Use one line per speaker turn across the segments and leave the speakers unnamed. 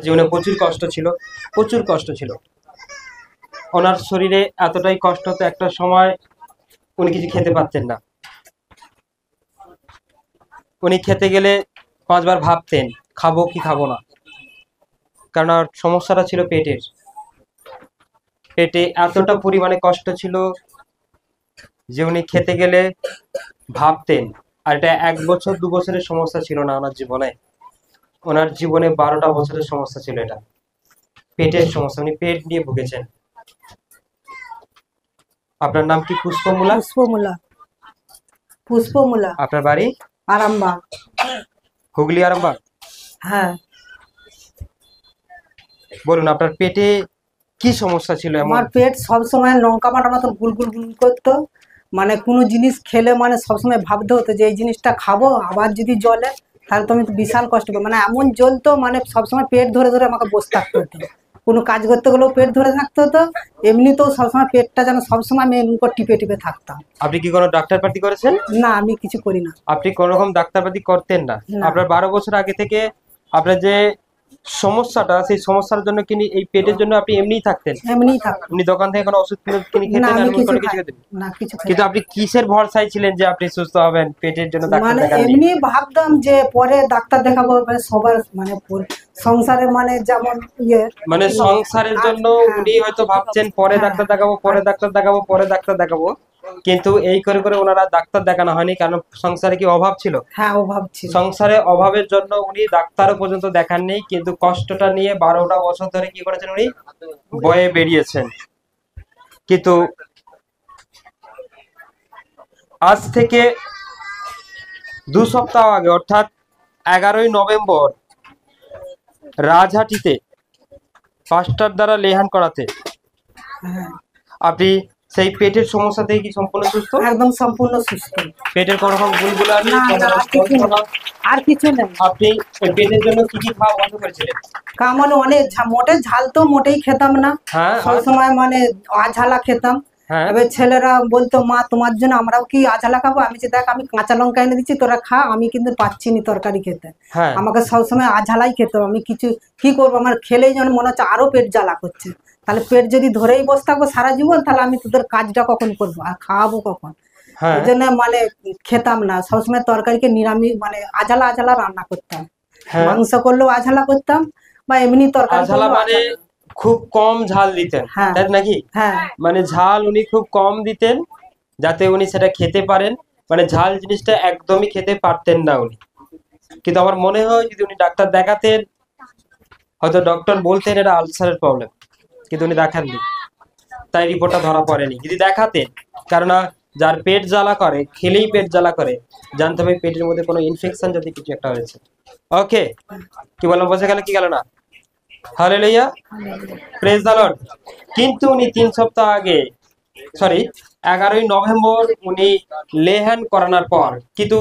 জীবনে প্রচুর কষ্ট ছিল, প্রচুর কষ্ট ছিল। ওনার শরীরে এতটাই কষ্ট হতো, একটা সময় উনি কিছু খেতে পারতেন না। উনি খেতে গেলে 5 বার ভাবতেন খাবো কি খাবো না, কারণ আর সমস্যাটা ছিল পেটের। পেটে এতটা পরিমাণে কষ্ট ছিল যে উনি খেতে গেলে ভাবতেন। আর এটা 1 বছর 2 বছরের সমস্যা ছিল না ওনার জীবনে, ওনার জীবনে 12টা বছরের সমস্যা ছিল। এটা পেটের সমস্যা, উনি পেট নিয়ে ভুগেছেন। আপনার নাম কি? পুষ্পমুলা?
পুষ্পমুলা। পুষ্পমুলা।
আপনার বাড়ি?
আরামবাগ।
হুগলি আরামবাগ?
হ্যাঁ।
বলুন আপনার পেটে কি সমস্যা ছিল?
আমার পেট সবসময় লঙ্কা মাটার মতন গুলগুল গুল করতো, মানে কোনো জিনিস খেলে মানে সবসময় ভাবতে হতো যে এই জিনিসটা খাবো, আবার যদি জ্বলে তাহলে তো আমি তো বিশাল কষ্ট পাবো, মানে এমন জ্বলতো, মানে সবসময় পেট ধরে ধরে আমাকে বসে থাকতে হতো। কোনো কাজ করতে গেলেও পেট ধরে থাকতে হতো, এমনিতেও সবসময় পেটটা যেন সবসময় আমি এমনি করে টিপে টিপে থাকতাম।
আপনি কি কোনো ডাক্তারপাতি করেছেন?
না, আমি কিছু করি না।
আপনি কোন রকম ডাক্তারপাতি করতেন না? আপনার 12 বছর আগে থেকে আপনার যে সমস্যাটা, সেই সমস্যার জন্য কি এই পেটের জন্য আপনি এমনিই থাকতেন?
এমনিই থাকতাম।
আপনি দোকান থেকে কোনো ওষুধ কিনে খেতেন?
না, আমি
এমন কোনো কিছু খেতেন
না, কিছু খাই
কিন্তু
না।
আপনি কিসের ভরসায় ছিলেন যে আপনি সুস্থ হবেন? পেটের জন্য ডাক্তার
মানে
দেখাননি?
এমনি ভাবতাম যে পরে ডাক্তার দেখাবো, মানে সবার মানে সংসারে মানে যেমন ইয়ে,
মানে সংসারের জন্য উনি হয়তো ভাবছেন পরে ডাক্তার দেখাবো, পরে ডাক্তার দেখাবো, পরে ডাক্তার দেখাবো, কিন্তু এই করে করে ওনারা ডাক্তার দেখানো হয়নি। কারণ সংসারে কি অভাব ছিল?
হ্যাঁ, অভাব ছিল।
সংসারে অভাবের জন্য উনি ডাক্তারও পর্যন্ত দেখাননি, কিন্তু কষ্টটা নিয়ে 12টা বছর ধরে কি করেছেন? উনি বয়ে বেরিয়েছেন। কিন্তু আজ থেকে 2 সপ্তাহ আগে, অর্থাৎ 11ই নভেম্বর, রাজহাটিতে পাস্টার দ্বারা লেহান করাতে
হ্যাঁ।
আপনি সেই পেটের সমস্যা থেকে কি সম্পূর্ণ সুস্থ?
একদম সম্পূর্ণ সুস্থ।
পেটের কোনো রকম গুলগুলানি,
আর কিছু নেই।
আপনি পেটের জন্য কি কি খাওয়া বন্ধ করেছিলেন?
মানে অনেক মোটে ঝাল তো মোটেই খেতাম না, সবসময় মানে আঝালা খেতাম। এবার ছেলেরা বলতো মা তোমার জন্য আমরাও কি আঝালা খাবো? আমি যে দেখ আমি কাঁচা লঙ্কা এনে দিচ্ছি, তোরা খা, আমি কিন্তু পাচ্ছি নি তরকারি খেতে। আমাকে সবসময় আঝালাই খেতে, আমি কিছু কি করবো, আমার খেলেই যেন মনে হচ্ছে আরো পেট জ্বালা করছে। তাহলে পেট যদি ধরেই বসে থাকবো সারা জীবন, তাহলে আমি তোদের কাজটা কখন করবো আর খাওয়াবো কখন? ওই জন্য মানে খেতাম না, সবসময় তরকারিকে নিরামিষ মানে আঝালা আঝালা রান্না করতাম। মাংস করলেও আঝালা করতাম বা এমনি তরকারি
মানে খুব কম ঝাল দিতেন, তাই নাকি? মানে ঝাল উনি খুব কম দিতেন যাতে উনি সেটা খেতে পারেন। মানে ঝাল জিনিসটা একদমই খেতে পারতেন না উনি। কিন্তু আমার মনে হয় যদি উনি ডাক্তার দেখাতেন, হয়তো ডক্টর বলতেন এটা আলসারের প্রবলেম, কিন্তু উনি দেখাননি, তাই রিপোর্টটা ধরা পড়েনি। যদি দেখাতেন, কারণ যার পেট জ্বালা করে, খেলেই পেট জ্বালা করে, জানতে হবে পেটের মধ্যে কোনো ইনফেকশন যদি কিছু একটা হয়েছে। ওকে, কি বললাম? বোঝা গেল কি গেল না? Hallelujah, praise the Lord. কিন্তু উনি 3 সপ্তাহ আগে, সরি 11ই নভেম্বর উনি লেহান করানোর পর, কিন্তু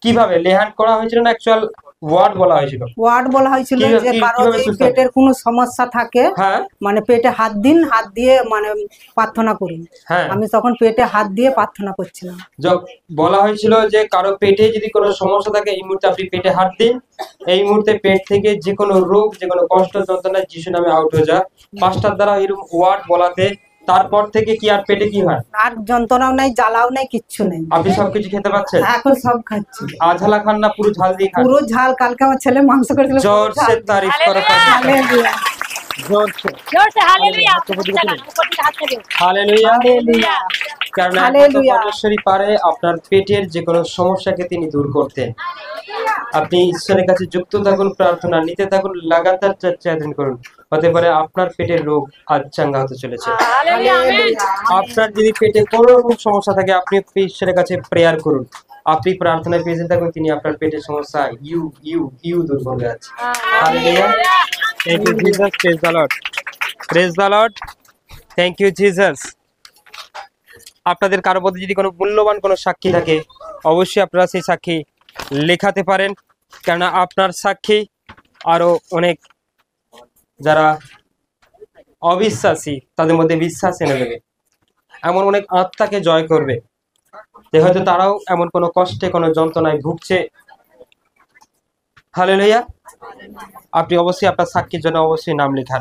কিভাবে লেহান করা হয়েছিল না অ্যাকচুয়াল ওয়ার্ড বলা হয়েছিল?
ওয়ার্ড বলা হয়েছিল যে কারো যদি পেটের কোনো সমস্যা থাকে, মানে পেটে হাত দিন, হাত দিয়ে মানে প্রার্থনা করুন। আমি তখন পেটে হাত দিয়ে প্রার্থনা করছিলাম।
বলা হয়েছিল যে কারো পেটে যদি কোনো সমস্যা থাকে এই মুহূর্তে আপনি পেটে হাত দিন, এই মুহূর্তে পেট থেকে যে কোনো রোগ, যে কোনো কষ্ট যন্ত্রণা যিশু নামে আউট হয়ে যায়। পাস্টার দ্বারা এরকম ওয়ার্ড বলাতে তারপর থেকে কি আর পেটে কি হয়?
আর যন্ত্রণাও নাই, জ্বালাও নাই, কিচ্ছু নেই।
আপনি সবকিছু খেতে পাচ্ছেন?
এখন সব খাচ্ছি।
আঝালা খান না পুরো ঝাল দিয়ে খান?
পুরো ঝাল। কালকে আমার ছেলে মাংস করেছিল,
জোরসে তারিফ করো,
হালেলুয়া,
জোরসে হালেলুয়া,
হালেলুয়া,
হালেলুয়া।
কারণ পরমেশ্বরই পারে আপনার পেটের যে কোনো সমস্যাকে তিনি দূর করতেন। আপনি ঈশ্বরের কাছে যুক্ত থাকুন, প্রার্থনা নিতে থাকুন, লাগাতার চার্চাদিন করুন, হতে পারে আপনার পেটের রোগ আজ চাঙ্গা হতে চলেছে। আপনার যদি পেটে কোনো রকম সমস্যা থাকে, আপনি ঈশ্বরের কাছে প্রেয়ার করুন, আপনি প্রার্থনায় পেয়েছেন থাকুন, তিনি আপনার পেটের সমস্যা ইউ দূর করবে আছে। Hallelujah, thank you Jesus, praise the Lord, praise the Lord, thank you Jesus. আপনাদের কারো প্রতি যদি কোনো মূল্যবান কোনো সাক্ষী থাকে, অবশ্যই আপনারা সেই সাক্ষী লেখাতে পারেন, কেননা আপনার সাক্ষী আরো অনেক যারা অবিশ্বাসী তাদের মধ্যে বিশ্বাস এনে দেবে, এমন অনেক আত্মাকে জয় করবে যে হয়তো তারাও এমন কোনো কষ্টে, কোনো যন্ত্রণায় ভুগছে, হালেলুয়া। আপনি অবশ্যই আপনার সাক্ষীর জন্য অবশ্যই নাম লেখান।